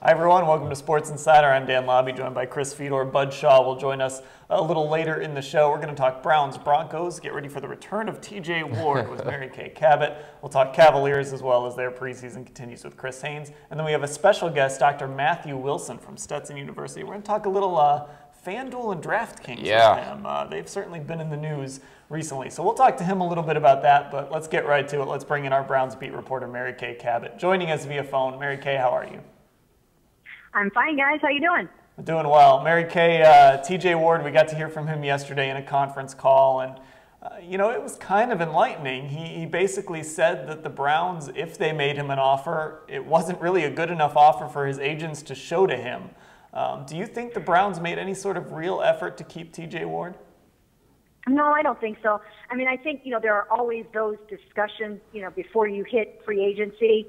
Hi everyone, welcome to Sports Insider. I'm Dan Labbe, joined by Chris Fedor. Bud Shaw will join us a little later in the show. We're going to talk Browns, Broncos, get ready for the return of TJ Ward with Mary Kay Cabot. We'll talk Cavaliers as well as their preseason continues with Chris Haynes. And then we have a special guest, Dr. Matthew Wilson from Stetson University. We're going to talk a little FanDuel and DraftKings with him. They've certainly been in the news recently. So we'll talk to him a little bit about that, but let's get right to it. Let's bring in our Browns beat reporter, Mary Kay Cabot. Joining us via phone. Mary Kay, how are you? I'm fine, guys. How you doing? Doing well. Mary Kay, TJ Ward, we got to hear from him yesterday in a conference call, and it was kind of enlightening. He basically said that the Browns, if they made him an offer, it wasn't really a good enough offer for his agents to show to him. Do you think the Browns made any sort of real effort to keep TJ Ward? No, I don't think so. I mean, I think, there are always those discussions, before you hit free agency.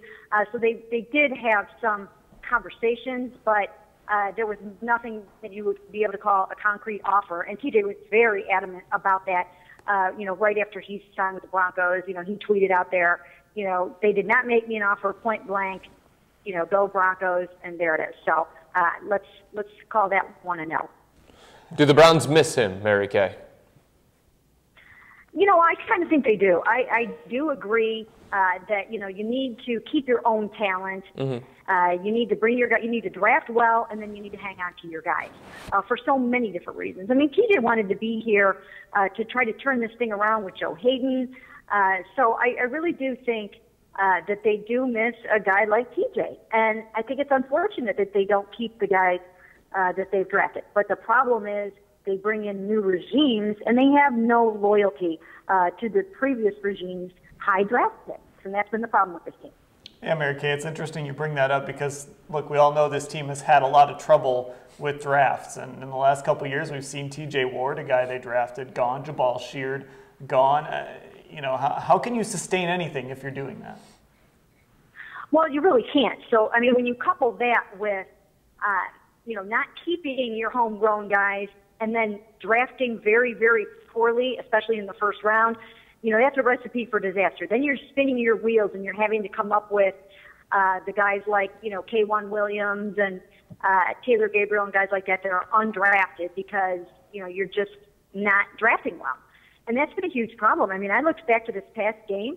So they did have some conversations, but there was nothing that you would be able to call a concrete offer. And TJ was very adamant about that. Right after he signed with the Broncos, he tweeted out there, they did not make me an offer point blank, go Broncos, and there it is. So let's call that one a no. Do the Browns miss him, Mary Kay? I kind of think they do. I do agree that, you need to keep your own talent. Mm-hmm. You need to bring your guy. You need to draft well, and then you need to hang on to your guys for so many different reasons. I mean, TJ wanted to be here to try to turn this thing around with Joe Hayden. So I really do think that they do miss a guy like TJ. And I think it's unfortunate that they don't keep the guys that they've drafted. But the problem is, they bring in new regimes, and they have no loyalty to the previous regime's high draft picks, and that's been the problem with this team. Yeah, Mary Kay, it's interesting you bring that up because, look, we all know this team has had a lot of trouble with drafts, and in the last couple of years we've seen TJ Ward, a guy they drafted, gone, Jabal Sheard, gone. How can you sustain anything if you're doing that? Well, you really can't. So, I mean, when you couple that with, not keeping your homegrown guys, and then drafting very, very poorly, especially in the first round, that's a recipe for disaster. Then you're spinning your wheels and you're having to come up with the guys like, K1 Williams and Taylor Gabriel and guys like that that are undrafted because, you're just not drafting well. And that's been a huge problem. I mean, I looked back to this past game,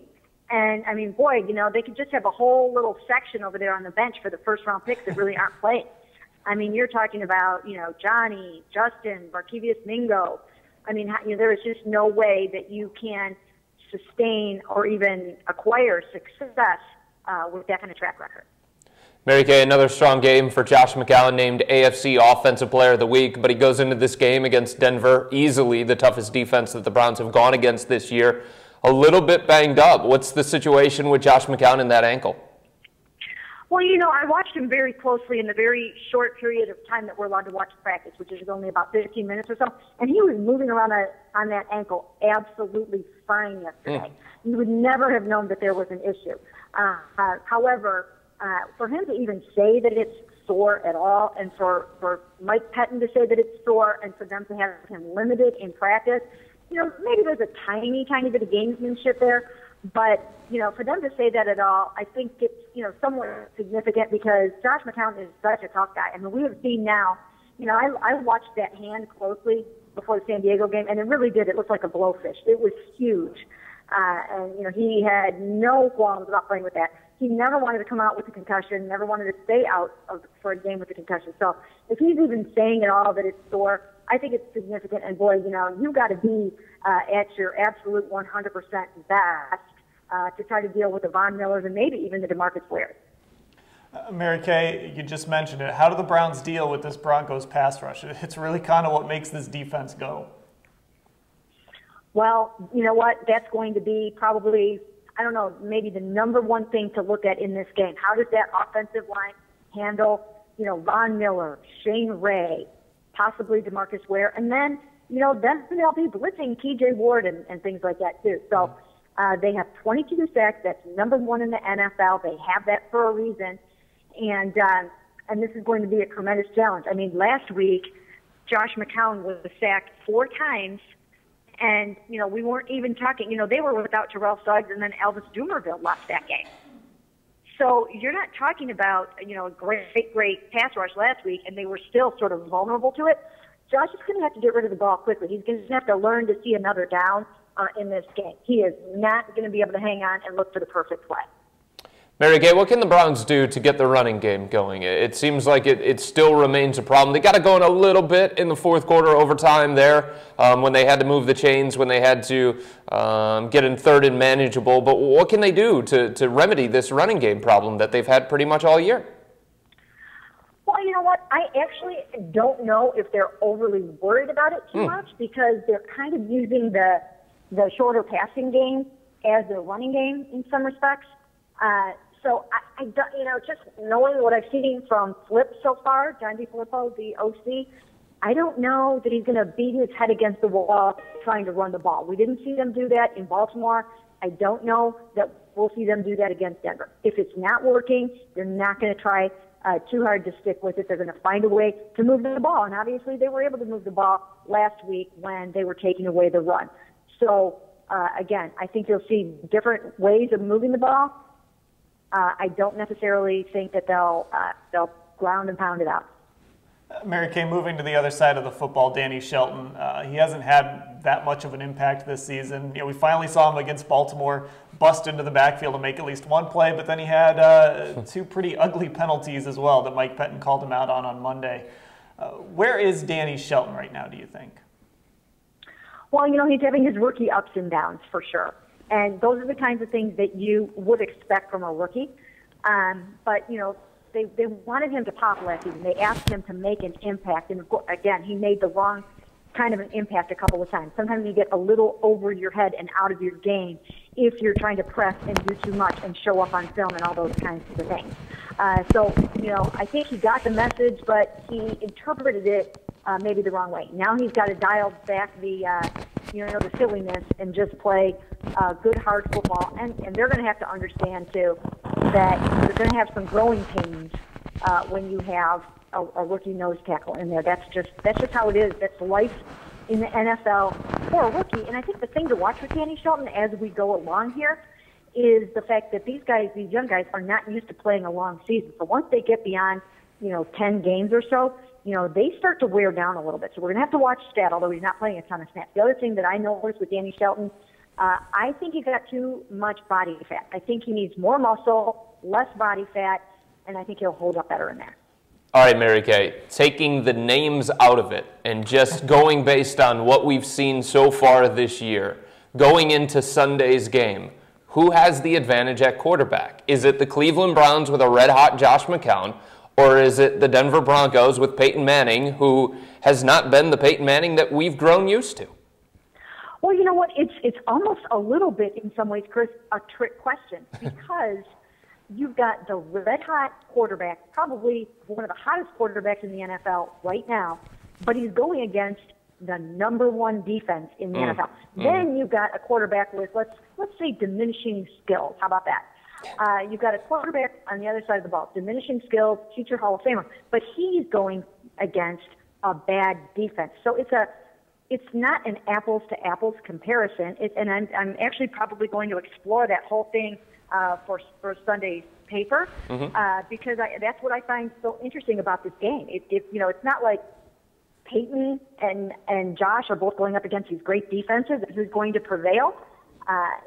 and, I mean, boy, they could just have a whole little section over there on the bench for the first-round picks that really aren't playing. I mean, you're talking about, Johnny, Justin, Barkevius Mingo. I mean, there is just no way that you can sustain or even acquire success with that kind of track record. Mary Kay, another strong game for Josh McCown, named AFC Offensive Player of the Week, but he goes into this game against Denver, easily the toughest defense that the Browns have gone against this year, a little bit banged up. What's the situation with Josh McCown in that ankle? Well, I watched him very closely in the very short period of time that we're allowed to watch practice, which is only about 15 minutes or so, and he was moving around on that ankle absolutely fine yesterday. You would never have known that there was an issue. However, for him to even say that it's sore at all, and for Mike Pettin to say that it's sore, and for them to have him limited in practice, maybe there's a tiny, tiny bit of gamesmanship there. But, for them to say that at all, I think it's, somewhat significant because Josh McCown is such a tough guy. I mean, we have seen now, I watched that hand closely before the San Diego game, and it really did. It looked like a blowfish. It was huge. And, he had no qualms about playing with that. He never wanted to come out with a concussion, never wanted to stay out for a game with a concussion. So if he's even saying at all that it's sore, I think it's significant. And, boy, you've got to be at your absolute 100% best to try to deal with the Von Millers and maybe even the DeMarcus Wares. Mary Kay, you just mentioned it. How do the Browns deal with this Broncos pass rush? It's really kind of what makes this defense go. Well, you know what? That's going to be probably, I don't know, maybe the number one thing to look at in this game. How does that offensive line handle, Von Miller, Shane Ray, possibly DeMarcus Ware, and then, then they'll be blitzing TJ Ward and things like that too. So they have 22 sacks. That's number one in the NFL. They have that for a reason. And this is going to be a tremendous challenge. I mean, last week, Josh McCown was sacked 4 times, and, we weren't even talking. They were without Terrell Suggs, and then Elvis Dumerville left that game. So you're not talking about, a great pass rush last week, and they were still sort of vulnerable to it. Josh is going to have to get rid of the ball quickly. He's going to have to learn to see another down in this game. He is not going to be able to hang on and look for the perfect play. Mary Kay, what can the Browns do to get the running game going? It seems like it still remains a problem. They got it going a little bit in the fourth quarter overtime there when they had to move the chains, when they had to get in third and manageable. But what can they do to remedy this running game problem that they've had pretty much all year? Well, you know what? I actually don't know if they're overly worried about it too much because they're kind of using the shorter passing game as their running game in some respects. So I don't, just knowing what I've seen from Flip so far, John DeFilippo, the OC, I don't know that he's going to beat his head against the wall trying to run the ball. We didn't see them do that in Baltimore. I don't know that we'll see them do that against Denver. If it's not working, they're not going to try too hard to stick with it. They're going to find a way to move the ball. And obviously they were able to move the ball last week when they were taking away the run. So, again, I think you'll see different ways of moving the ball. I don't necessarily think that they'll ground and pound it out. Mary Kay, moving to the other side of the football, Danny Shelton, he hasn't had that much of an impact this season. We finally saw him against Baltimore bust into the backfield to make at least one play, but then he had two pretty ugly penalties as well that Mike Pettin called him out on Monday. Where is Danny Shelton right now, do you think? Well, he's having his rookie ups and downs for sure. And those are the kinds of things that you would expect from a rookie. But, they wanted him to pop last season. They asked him to make an impact. And, again, he made the wrong kind of an impact a couple of times. Sometimes you get a little over your head and out of your game if you're trying to press and do too much and show up on film and all those kinds of things. So, I think he got the message, but he interpreted it maybe the wrong way. Now he's got to dial back the silliness and just play good, hard football. And they're going to have to understand, too, that they're going to have some growing pains when you have a rookie nose tackle in there. That's just how it is. That's life in the NFL for a rookie. And I think the thing to watch with Danny Shelton as we go along here is the fact that these young guys, are not used to playing a long season. So once they get beyond, 10 games or so, they start to wear down a little bit. So we're going to have to watch Stat, although he's not playing a ton of snaps. The other thing that I noticed with Danny Shelton, I think he's got too much body fat. I think he needs more muscle, less body fat, and I think he'll hold up better in there. All right, Mary Kay, taking the names out of it and just going based on what we've seen so far this year, going into Sunday's game, who has the advantage at quarterback? Is it the Cleveland Browns with a red-hot Josh McCown, or is it the Denver Broncos with Peyton Manning, who has not been the Peyton Manning that we've grown used to? Well, you know what? It's almost a little bit, in some ways, Chris, a trick question because you've got the red-hot quarterback, probably one of the hottest quarterbacks in the NFL right now, but he's going against the number one defense in the NFL. Then you've got a quarterback with, let's say, diminishing skills. How about that? You've got a quarterback on the other side of the ball, diminishing skills, future Hall of Famer, but he's going against a bad defense. So it's not an apples-to-apples comparison, and I'm actually probably going to explore that whole thing for Sunday's paper because that's what I find so interesting about this game. It's not like Peyton and Josh are both going up against these great defenses and who's going to prevail.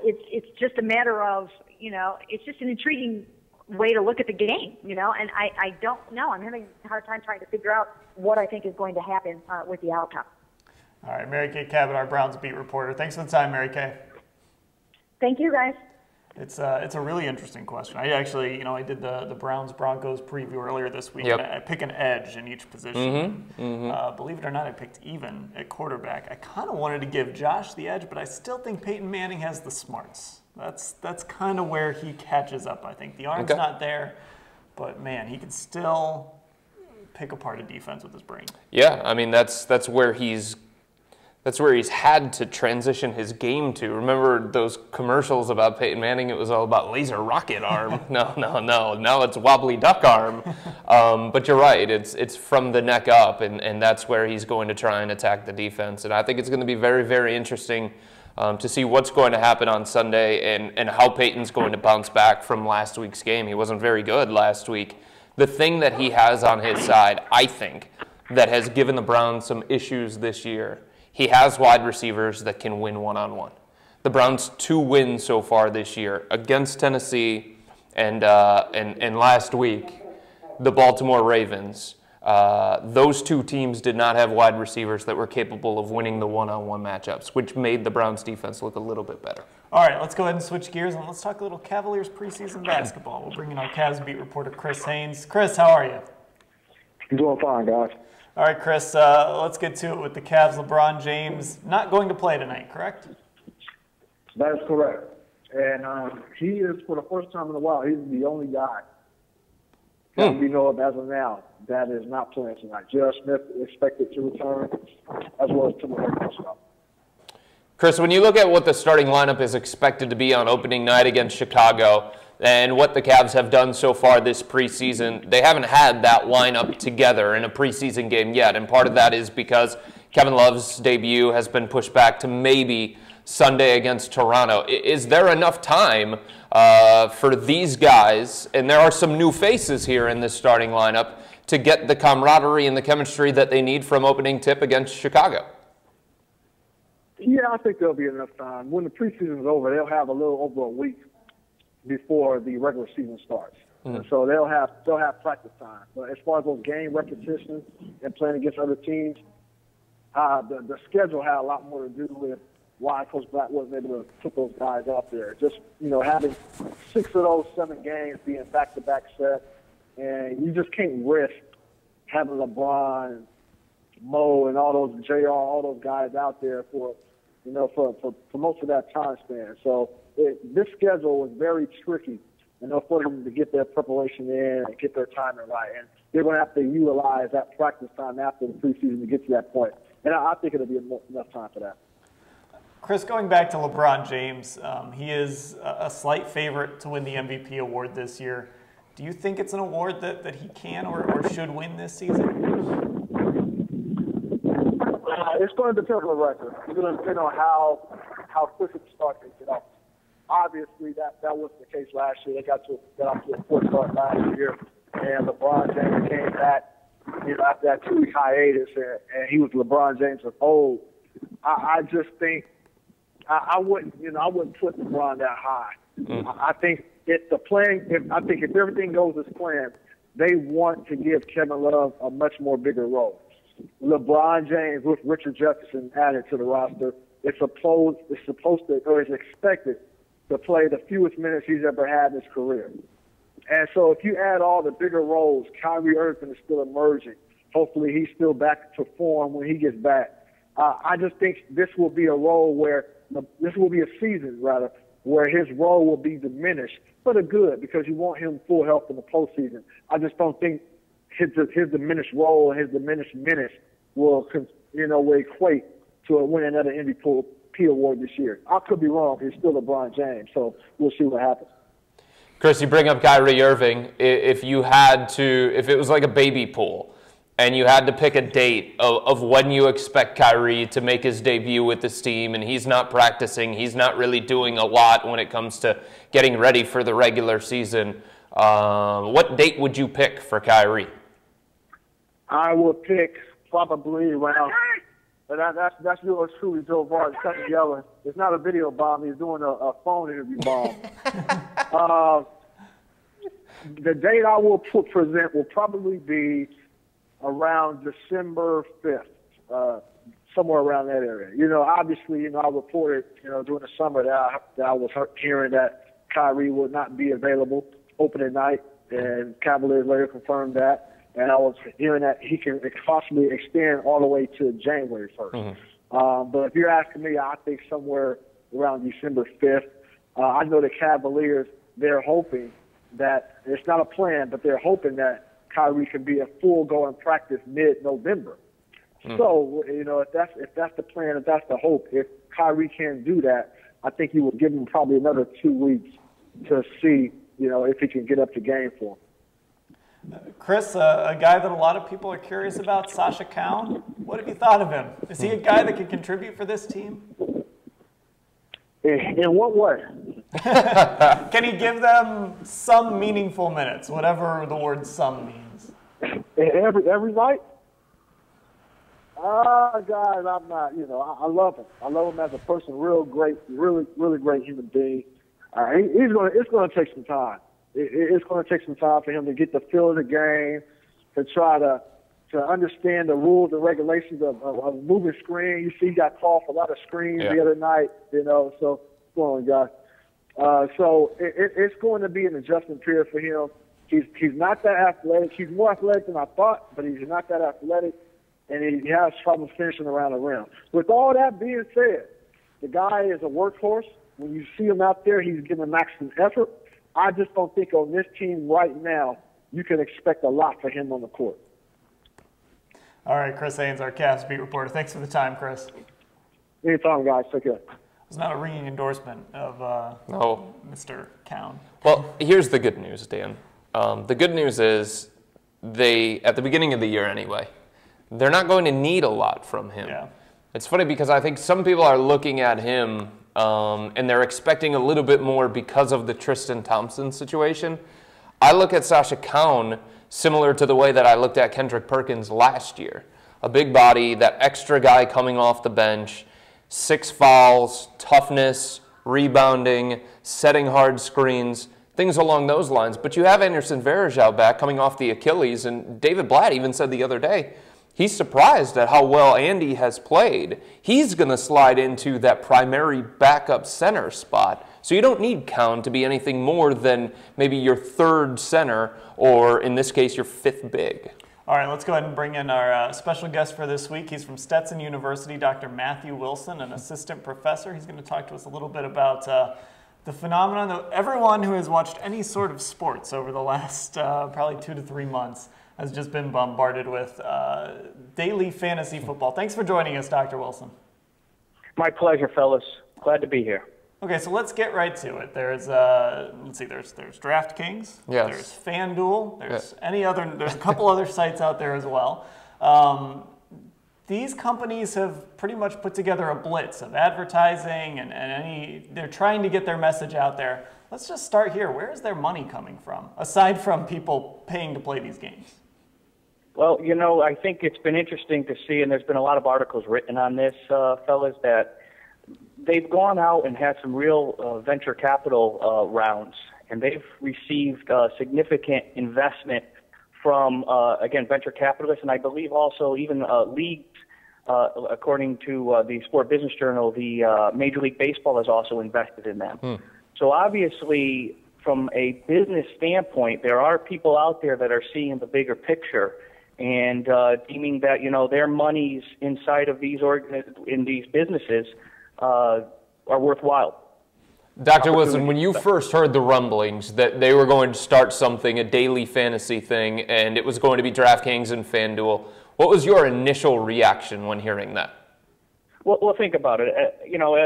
It's just a matter of, it's just an intriguing way to look at the game, and I don't know. I'm having a hard time trying to figure out what I think is going to happen with the outcome. All right, Mary Kay Cabot, our Browns beat reporter. Thanks for the time, Mary Kay. Thank you, guys. It's a really interesting question. I actually, I did the Browns-Broncos preview earlier this week. Yep. And I pick an edge in each position. Believe it or not, I picked even at quarterback. I kind of wanted to give Josh the edge, but I still think Peyton Manning has the smarts. That's kind of where he catches up, I think. The arm's not there, but, man, he can still pick apart a defense with his brain. Yeah, I mean, that's where he's had to transition his game to. Remember those commercials about Peyton Manning? It was all about laser rocket arm. No. Now it's wobbly duck arm. But you're right. It's from the neck up, and that's where he's going to try and attack the defense. And I think it's going to be very, very interesting to see what's going to happen on Sunday and how Peyton's going to bounce back from last week's game. He wasn't very good last week. The thing that he has on his side, I think, that has given the Browns some issues this year, he has wide receivers that can win one-on-one. The Browns' 2 wins so far this year against Tennessee and last week, the Baltimore Ravens. Those 2 teams did not have wide receivers that were capable of winning the one-on-one matchups, which made the Browns defense look a little bit better. All right, let's go ahead and switch gears and let's talk a little Cavaliers preseason basketball. We'll bring in our Cavs beat reporter, Chris Haynes. Chris, how are you? I'm doing fine, guys. All right, Chris, let's get to it with the Cavs. LeBron James not going to play tonight, correct? That is correct. And he is, for the first time in a while, he's the only guy that we know of as of now that is not playing tonight. J.R. Smith is expected to return, as well as Timothy Hardaway. Chris, when you look at what the starting lineup is expected to be on opening night against Chicago and what the Cavs have done so far this preseason, they haven't had that lineup together in a preseason game yet. And part of that is because Kevin Love's debut has been pushed back to maybe Sunday against Toronto. Is there enough time for these guys, and there are some new faces here in this starting lineup, to get the camaraderie and the chemistry that they need from opening tip against Chicago? Yeah, I think there'll be enough time. When the preseason is over, they'll have a little over a week before the regular season starts. And so they'll have practice time. But as far as those game repetitions and playing against other teams, the schedule had a lot more to do with why Coach Black wasn't able to put those guys out there. Just, having 6 of those 7 games being back-to-back sets, and you just can't risk having LeBron, Mo, and all those JR, all those guys out there for most of that time span. So this schedule was very tricky, for them to get their preparation in and get their timing right. And they're going to have to utilize that practice time after the preseason to get to that point. And I think it'll be enough time for that. Chris, going back to LeBron James, he is a slight favorite to win the MVP award this year. Do you think it's an award that he can or should win this season? It's going to depend on the record. It's going to depend on how quick it starts to get up. Obviously, that wasn't the case last year. They got off to a 4 start last year, and LeBron James came back, after that 2-week hiatus, and he was LeBron James of old. I just think I wouldn't put LeBron that high. I think if everything goes as planned, they want to give Kevin Love a much more bigger role. LeBron James with Richard Jefferson added to the roster is expected to play the fewest minutes he's ever had in his career. And so if you add all the bigger roles, Kyrie Irving is still emerging. Hopefully he's still back to form when he gets back. I just think this will be a season where his role will be diminished, for the good, because you want him full health in the postseason. I just don't think his diminished role and his diminished minutes will equate to winning another MVP award this year. I could be wrong. He's still LeBron James, so we'll see what happens. Chris, you bring up Kyrie Irving. If it was like a baby pool, and you had to pick a date of when you expect Kyrie to make his debut with this team, and he's not practicing, he's not really doing a lot when it comes to getting ready for the regular season, what date would you pick for Kyrie? I would pick probably around, but that's really truly Joe Vard yelling. It's not a video bomb. He's doing a phone interview bomb. The date I will present will probably be around December 5th, somewhere around that area. Obviously, I reported, during the summer that I was hearing that Kyrie would not be available opening night, and Cavaliers later confirmed that. And I was hearing that he can possibly extend all the way to January 1st. Mm-hmm. But if you're asking me, I think somewhere around December 5th. I know the Cavaliers, they're hoping that, it's not a plan, but they're hoping that Kyrie can be a full go in practice mid-November. Mm-hmm. So, if that's the plan, if that's the hope, if Kyrie can do that, I think you would give him probably another 2 weeks to see, if he can get up to game for him. Chris, a guy that a lot of people are curious about, Sasha Cowan. What have you thought of him? Is he a guy that can contribute for this team? In what way? Can he give them some meaningful minutes, whatever the word "some" means? Every night? Guys, I'm not. I love him. I love him as a person. Real great, really great human being. It's going to take some time. It's going to take some time for him to get the feel of the game, to try to understand the rules and regulations of moving screen. You see, he got called for a lot of screens the other night. So go on, guys. So it's going to be an adjustment period for him. He's not that athletic. He's more athletic than I thought, but he's not that athletic, and he has trouble finishing around the rim. With all that being said, the guy is a workhorse. When you see him out there, he's giving maximum effort. I just don't think on this team right now you can expect a lot for him on the court. All right, Chris Haynes, our Cavs beat reporter. Thanks for the time, Chris. Anytime, guys. Take care. It's not a ringing endorsement of Mr. Cowan. Well, here's the good news, Dan. The good news is at the beginning of the year anyway, they're not going to need a lot from him. Yeah. It's funny because I think some people are looking at him and they're expecting a little bit more because of the Tristan Thompson situation. I look at Sasha Cowan similar to the way that I looked at Kendrick Perkins last year. A big body, that extra guy coming off the bench, 6 fouls, toughness, rebounding, setting hard screens, things along those lines. But you have Anderson Varejao back coming off the Achilles, and David Blatt even said the other day, he's surprised at how well Andy has played. He's going to slide into that primary backup center spot. So you don't need Cowan to be anything more than maybe your 3rd center, or in this case, your 5th big. All right, let's go ahead and bring in our special guest for this week. He's from Stetson University, Dr. Matthew Wilson, an assistant professor. He's going to talk to us a little bit about the phenomenon that everyone who has watched any sort of sports over the last probably 2 to 3 months has just been bombarded with daily fantasy football. Thanks for joining us, Dr. Wilson. My pleasure, fellas. Glad to be here. Okay, so let's get right to it. There's there's DraftKings, yes. There's FanDuel, there's there's a couple other sites out there as well. These companies have pretty much put together a blitz of advertising and they're trying to get their message out there. Let's just start here. Where is their money coming from, aside from people paying to play these games? Well, I think it's been interesting to see, and there's been a lot of articles written on this, fellas, that they've gone out and had some real venture capital rounds, and they've received significant investment from, again, venture capitalists, and I believe also even leagues, according to the Sport Business Journal, the Major League Baseball has also invested in them. So obviously, from a business standpoint, there are people out there that are seeing the bigger picture and deeming that, their monies inside of these in these businesses are worthwhile. Dr. Wilson, when you first heard the rumblings that they were going to start something, a daily fantasy thing, and it was going to be DraftKings and FanDuel, what was your initial reaction when hearing that? Well, think about it.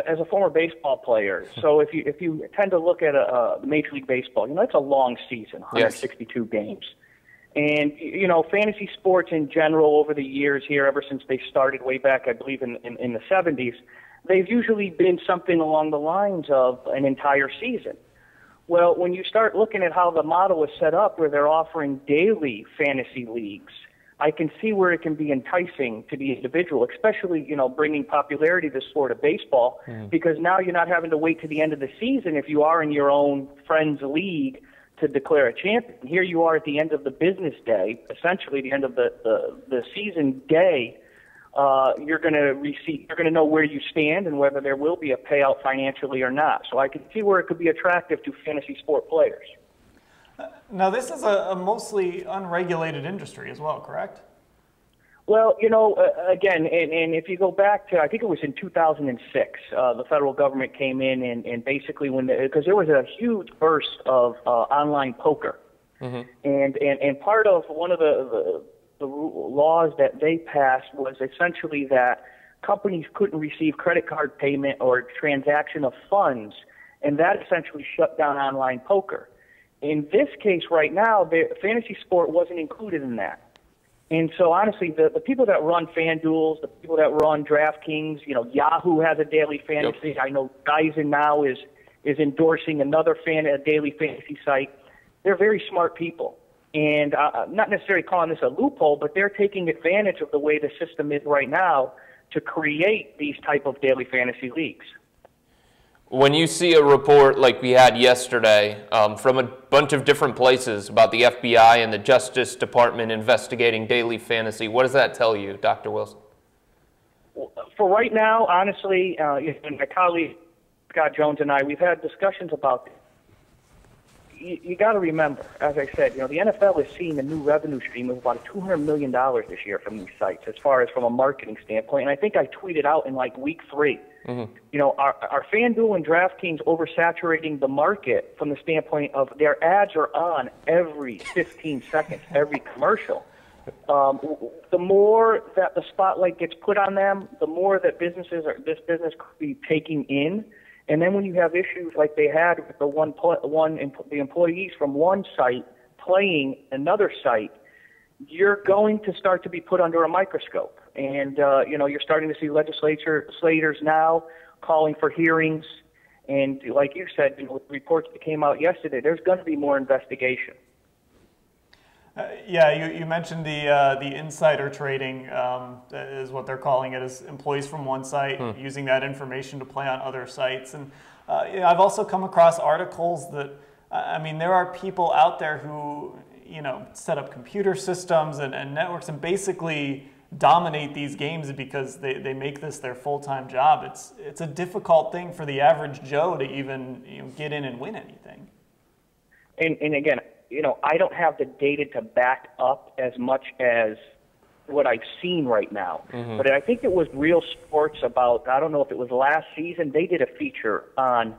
As a former baseball player, so if you tend to look at a Major League Baseball, it's a long season, 162 games. And, fantasy sports in general over the years here, ever since they started way back, I believe, in the 70s, they've usually been something along the lines of an entire season. Well, when you start looking at how the model is set up, where they're offering daily fantasy leagues, I can see where it can be enticing to the individual, especially, bringing popularity to the sport of baseball, because now you're not having to wait to the end of the season if you are in your own friend's league to declare a champion. Here you are at the end of the business day, essentially the end of the season day. You're going to know where you stand and whether there will be a payout financially or not. So I can see where it could be attractive to fantasy sport players. Now, this is a mostly unregulated industry as well, correct? Well, again, and if you go back to, I think it was in 2006, the federal government came in and basically because there was a huge burst of online poker. And part of one of the laws that they passed was essentially that companies couldn't receive credit card payment or transaction of funds, and that essentially shut down online poker. In this case right now, the fantasy sport wasn't included in that. And so, honestly, the people that run FanDuels, the people that run DraftKings, Yahoo has a daily fantasy. Yep. I know Dyson now is endorsing another daily fantasy site. They're very smart people. And not necessarily calling this a loophole, but they're taking advantage of the way the system is right now to create these type of daily fantasy leagues. When you see a report like we had yesterday from a bunch of different places about the FBI and the Justice Department investigating daily fantasy, what does that tell you, Dr. Wilson? For right now, honestly, my colleague Scott Jones and I, we've had discussions about this. You got to remember, as I said, the NFL is seeing a new revenue stream of about $200 million this year from these sites, as far as from a marketing standpoint. And I think I tweeted out in like week 3. Mm-hmm. Our FanDuel and DraftKings oversaturating the market from the standpoint of their ads are on every 15 seconds, every commercial. The more that the spotlight gets put on them, the more that this business could be taking in. And then when you have issues like they had with the employees from one site playing another site, you're going to start to be put under a microscope. And, you're starting to see legislators now calling for hearings. And like you said, with the reports that came out yesterday, there's going to be more investigation. You mentioned the insider trading is what they're calling it, as employees from one site using that information to play on other sites. And I've also come across articles that, there are people out there who, set up computer systems and networks and basically dominate these games because they make this their full-time job. It's a difficult thing for the average Joe to even get in and win anything. And again, I don't have the data to back up as much as what I've seen right now. Mm-hmm. But I think it was Real Sports about, I don't know if it was last season, they did a feature on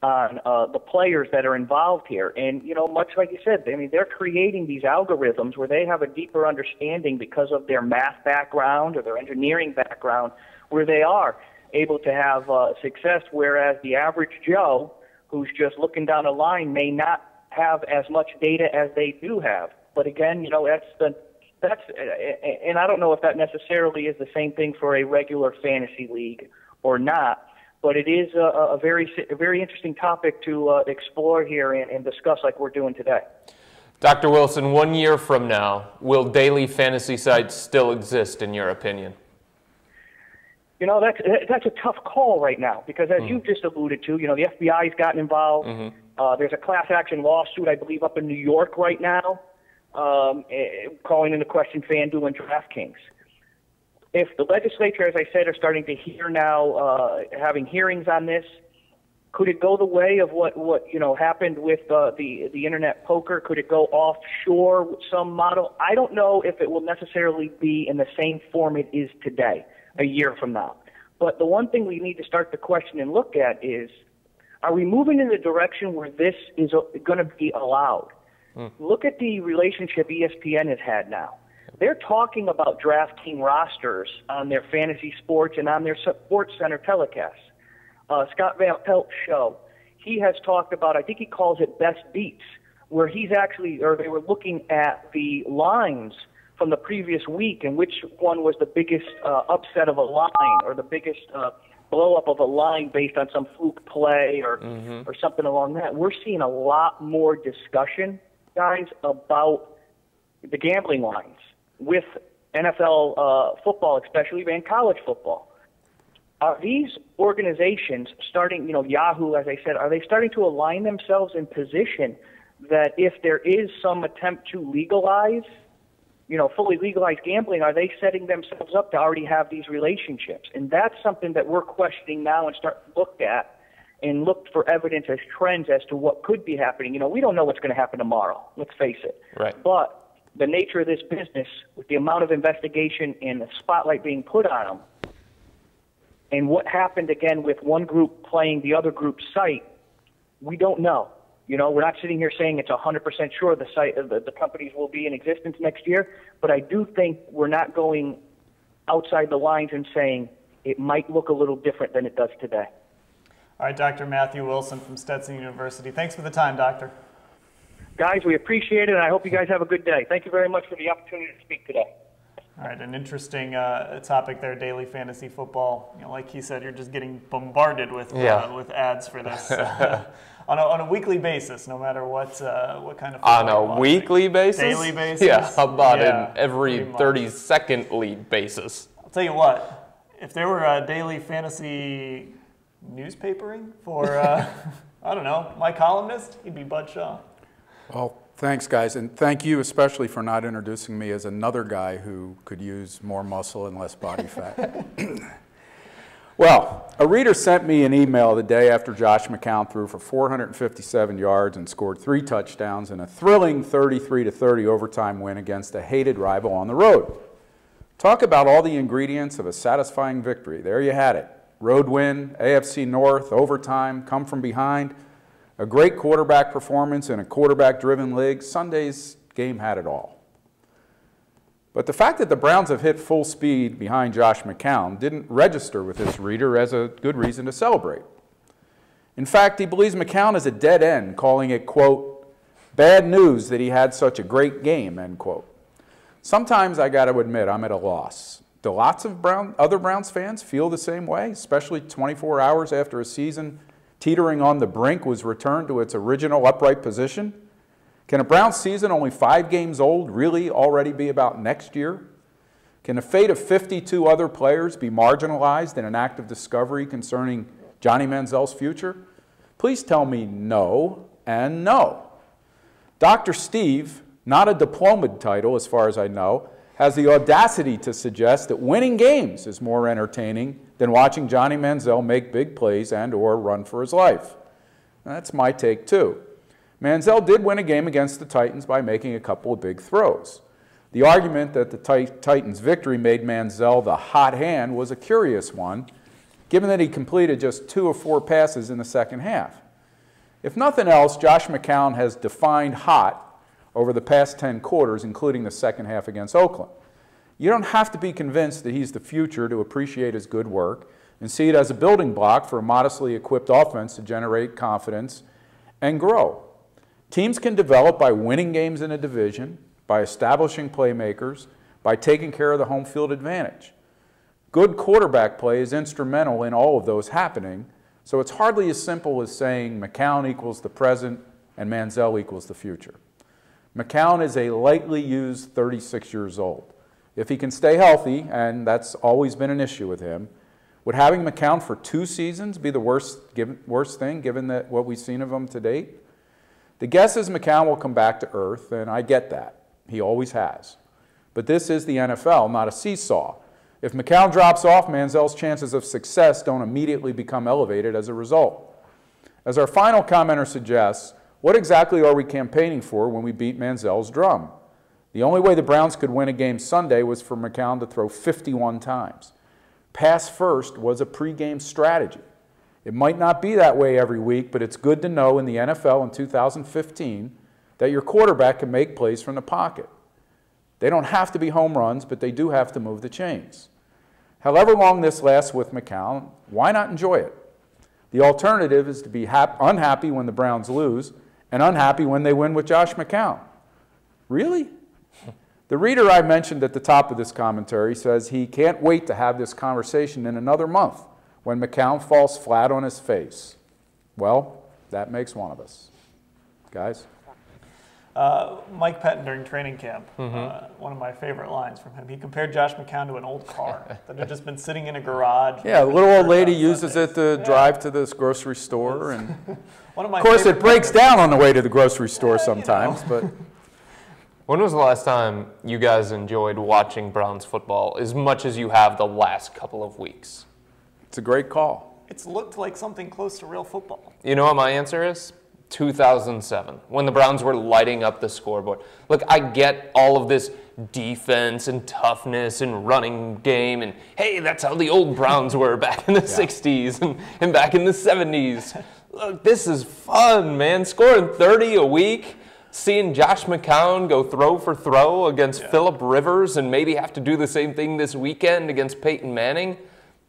the players that are involved here. And, much like you said, they're creating these algorithms where they have a deeper understanding because of their math background or their engineering background, where they are able to have success, whereas the average Joe who's just looking down a line may not have as much data as they do have. But again, that's and I don't know if that necessarily is the same thing for a regular fantasy league or not. But it is a very interesting topic to explore here and discuss like we're doing today. Dr. Wilson, 1 year from now, will daily fantasy sites still exist, in your opinion? That's a tough call right now because, as you've just alluded to, the FBI's gotten involved. Mm-hmm. There's a class action lawsuit, I believe, up in New York right now, calling into question FanDuel and DraftKings. If the legislature, as I said, are starting to hear now, having hearings on this, could it go the way of what happened with the internet poker? Could it go offshore with some model? I don't know if it will necessarily be in the same form it is today, a year from now. But the one thing we need to start to question and look at is, are we moving in the direction where this is going to be allowed? Look at the relationship ESPN has had now. They're talking about DraftKings rosters on their fantasy sports and on their Sports Center telecasts. Scott Van Pelt's show, he has talked about, I think he calls it Best Beats, where they were looking at the lines from the previous week and which one was the biggest upset of a line or the biggest blow up of a line based on some fluke play or something along that. We're seeing a lot more discussion, guys, about the gambling lines with NFL football, especially, and college football. Are these organizations starting, Yahoo, as I said, are they starting to align themselves in position that if there is some attempt to legalize, fully legalize gambling, are they setting themselves up to already have these relationships? And that's something that we're questioning now and start to look at and look for evidence as trends as to what could be happening. We don't know what's going to happen tomorrow, let's face it. Right. But the nature of this business, with the amount of investigation and the spotlight being put on them, and what happened again with one group playing the other group's site, we don't know. We're not sitting here saying it's 100% sure the site, the companies will be in existence next year, but I do think we're not going outside the lines and saying it might look a little different than it does today. All right, Dr. Matthew Wilson from Stetson University. Thanks for the time, Doctor. Guys, we appreciate it, and I hope you guys have a good day. Thank you very much for the opportunity to speak today. All right, an interesting topic there, daily fantasy football. Like he said, you're just getting bombarded with ads for this on a weekly basis, no matter what kind of football. On a weekly basis? Daily basis? Yeah, how about in every 30-second league basis? I'll tell you what, if there were a daily fantasy newspapering for, I don't know, my columnist, he'd be Bud Shaw. Well, thanks, guys, and thank you especially for not introducing me as another guy who could use more muscle and less body fat. Well, a reader sent me an email the day after Josh McCown threw for 457 yards and scored 3 touchdowns in a thrilling 33-30 overtime win against a hated rival on the road. Talk about all the ingredients of a satisfying victory. There you had it. Road win, AFC North, overtime, come from behind. A great quarterback performance in a quarterback-driven league. Sunday's game had it all. But the fact that the Browns have hit full speed behind Josh McCown didn't register with this reader as a good reason to celebrate. In fact, he believes McCown is a dead end, calling it, quote, bad news that he had such a great game, end quote. Sometimes I got to admit I'm at a loss. Do lots of other Browns fans feel the same way, especially 24 hours after a season teetering on the brink was returned to its original upright position? Can a Browns season only 5 games old really already be about next year? Can the fate of 52 other players be marginalized in an act of discovery concerning Johnny Manziel's future? Please tell me no and no. Dr. Steve, not a diplomaed title as far as I know, has the audacity to suggest that winning games is more entertaining than watching Johnny Manziel make big plays and or run for his life. And that's my take too. Manziel did win a game against the Titans by making a couple of big throws. The argument that the Titans' victory made Manziel the hot hand was a curious one, given that he completed just 2 of 4 passes in the second half. If nothing else, Josh McCown has defined hot over the past 10 quarters, including the second half against Oakland. You don't have to be convinced that he's the future to appreciate his good work and see it as a building block for a modestly equipped offense to generate confidence and grow. Teams can develop by winning games in a division, by establishing playmakers, by taking care of the home field advantage. Good quarterback play is instrumental in all of those happening, so it's hardly as simple as saying McCown equals the present and Manziel equals the future. McCown is a lightly used 36 years old. If he can stay healthy, and that's always been an issue with him, would having McCown for 2 seasons be the worst thing given what we've seen of him to date? The guess is McCown will come back to earth, and I get that. He always has. But this is the NFL, not a seesaw. If McCown drops off, Manziel's chances of success don't immediately become elevated as a result. As our final commenter suggests, what exactly are we campaigning for when we beat Manziel's drum? The only way the Browns could win a game Sunday was for McCown to throw 51 times. Pass first was a pregame strategy. It might not be that way every week, but it's good to know in the NFL in 2015 that your quarterback can make plays from the pocket. They don't have to be home runs, but they do have to move the chains. However long this lasts with McCown, why not enjoy it? The alternative is to be unhappy when the Browns lose and unhappy when they win with Josh McCown. Really? The reader I mentioned at the top of this commentary says he can't wait to have this conversation in another month when McCown falls flat on his face. Well, that makes one of us. Guys? Mike Pettin during training camp, one of my favorite lines from him. He compared Josh McCown to an old car that had just been sitting in a garage. Yeah, a little old lady uses it to drive to this grocery store. And of course, it breaks down on the way to the grocery store sometimes. But when was the last time you guys enjoyed watching Browns football as much as you have the last couple of weeks? It's a great call. It's looked like something close to real football. You know what my answer is? 2007, when the Browns were lighting up the scoreboard. Look, I get all of this defense and toughness and running game, and hey, that's how the old Browns were back in the 60s and back in the 70s. Look, this is fun, man. Scoring 30 a week, seeing Josh McCown go throw for throw against Phillip Rivers and maybe have to do the same thing this weekend against Peyton Manning.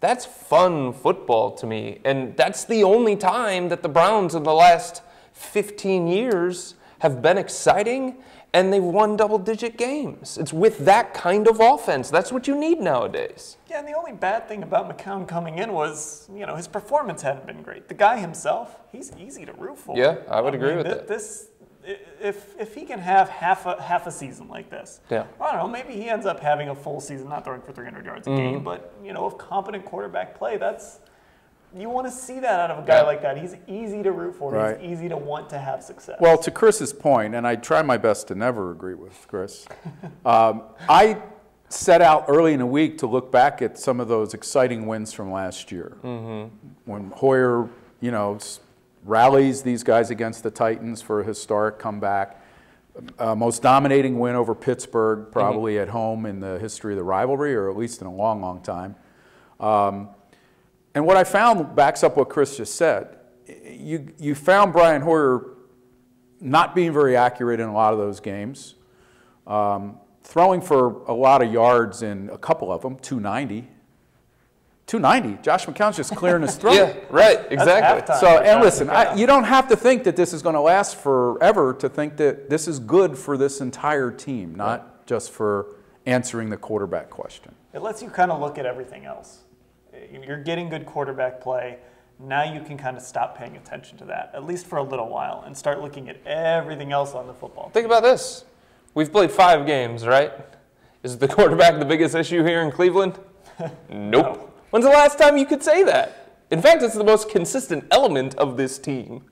That's fun football to me, and that's the only time that the Browns in the last 15 years have been exciting and they've won double-digit games. It's with that kind of offense. That's what you need nowadays. Yeah, and the only bad thing about McCown coming in was, his performance hadn't been great. The guy himself, he's easy to root for. Yeah, I would agree with that. If he can have half a season like this, yeah. I don't know, maybe he ends up having a full season, not throwing for 300 yards a game, but, of competent quarterback play, you want to see that out of a guy like that. He's easy to root for. Right. He's easy to want to have success. Well, to Chris's point, and I try my best to never agree with Chris, I set out early in the week to look back at some of those exciting wins from last year. When Hoyer, rallies these guys against the Titans for a historic comeback. Most dominating win over Pittsburgh, probably at home in the history of the rivalry, or at least in a long, long time. And what I found backs up what Chris just said. You found Brian Hoyer not being very accurate in a lot of those games, throwing for a lot of yards in a couple of them, 290. 290. Josh McCown's just clearing his throat. Yeah, right, exactly. So, and listen, you don't have to think that this is going to last forever to think that this is good for this entire team, not just for answering the quarterback question. It lets you kind of look at everything else. You're getting good quarterback play. Now you can kind of stop paying attention to that, at least for a little while, and start looking at everything else on the football team. Think about this. We've played 5 games, right? Is the quarterback the biggest issue here in Cleveland? Nope. No. When's the last time you could say that? In fact, it's the most consistent element of this team.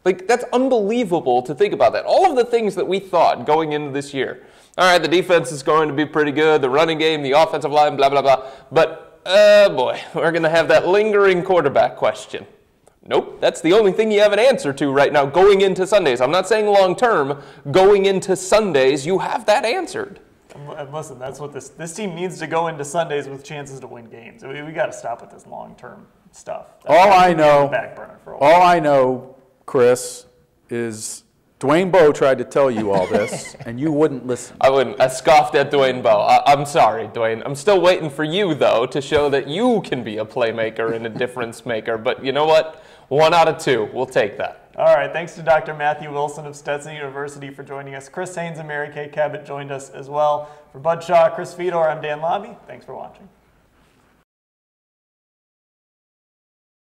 Like, that's unbelievable to think about that. All of the things that we thought going into this year. All right, the defense is going to be pretty good, the running game, the offensive line, blah, blah, blah. But boy, we're going to have that lingering quarterback question. Nope, that's the only thing you have an answer to right now going into Sundays. I'm not saying long term. Going into Sundays, you have that answered. And listen, that's what this team needs to go into Sundays with chances to win games. We got to stop with this long-term stuff. All I know, Chris, is Dwayne Bowe tried to tell you all this, and you wouldn't listen. I wouldn't. I scoffed at Dwayne Bowe. I'm sorry, Dwayne. I'm still waiting for you, though, to show that you can be a playmaker and a difference maker. But you know what? 1 out of 2. We'll take that. All right. Thanks to Dr. Matthew Wilson of Stetson University for joining us. Chris Haynes and Mary Kay Cabot joined us as well. For Bud Shaw, Chris Fedor, I'm Dan Labbe. Thanks for watching.